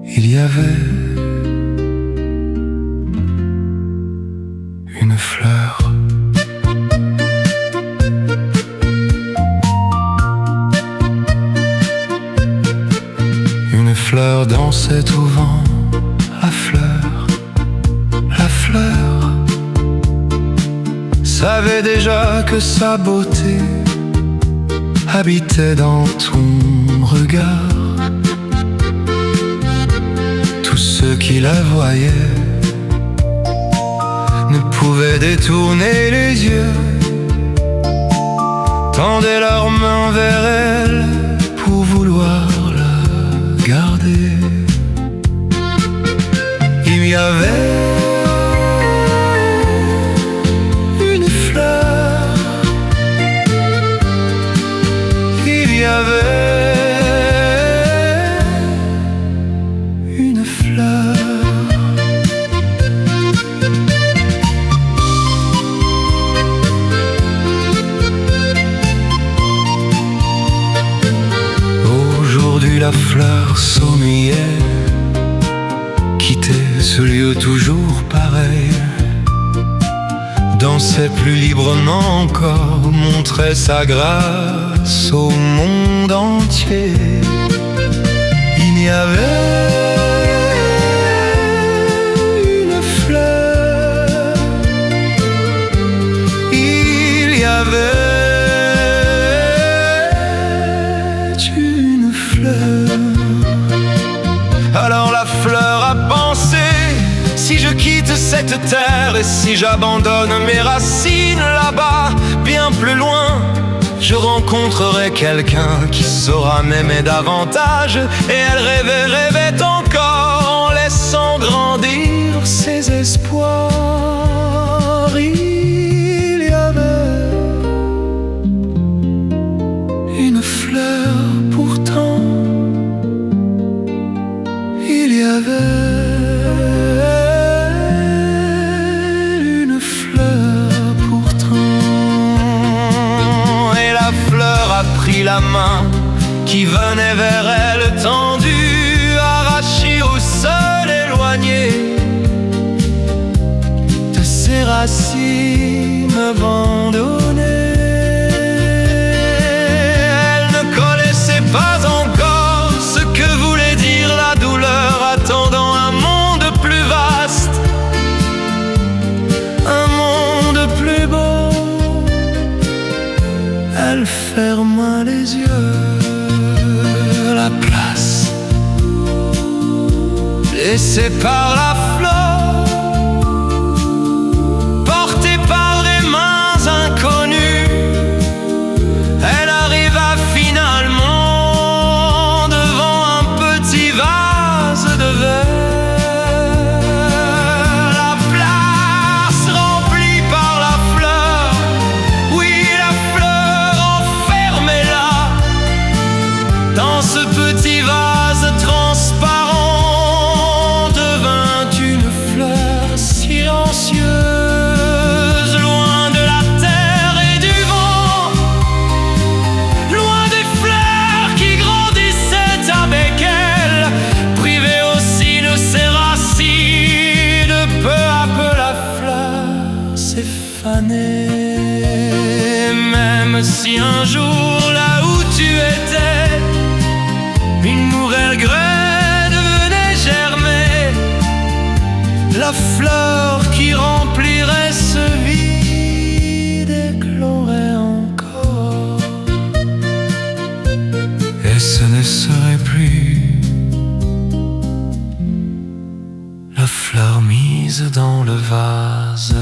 Il y avait une fleur, une fleur dansait au vent. La fleur savait déjà que sa beauté habitait dans ton regard. Tous ceux qui la voyaient ne pouvaient détourner les yeux, tendaient leurs mains vers elle pour vouloir la garder. Il y avait une fleur, il y avait une fleur. Aujourd'hui la fleur s'ennuyait, quittait ce lieu toujours pareil, dansait plus librement encore, montrait sa grâce au monde entier. Il y avait une fleur, il y avait une fleur. Alors la fleur a pensé: si je quitte cette terre et si j'abandonne mes racines là-bas, bien plus loin, je rencontrerai quelqu'un qui saura m'aimer davantage. Et elle rêvait encore en laissant grandir ses espoirs. Il y avait une fleur pourtant, il y avait une fleur pourtant. Et la fleur a pris la main qui venait vers elle, tendue, arrachée au sol éloigné de ses racines abandonnées. Elle ne connaissait pas encore ce que voulait dire la douleur, attendant un monde plus vaste, un monde plus beau. Elle ferma les yeux, la place laissée par la fleur, portée par des mains inconnues. Elle arriva finalement devant un petit vase de verre. La place remplie par la fleur, oui, la fleur enfermée là, dans ce petit vase transparent, devint une fleur silencieuse, loin de la terre et du vent, loin des fleurs qui grandissaient avec elle, privée aussi de ses racines. Peu à peu la fleur s'est fanée. Même si un jour là où tu étais, une nouvelle graine venait germer, la fleur qui remplirait ce vide éclorait encore. Et ce ne serait plus la fleur mise dans le vase.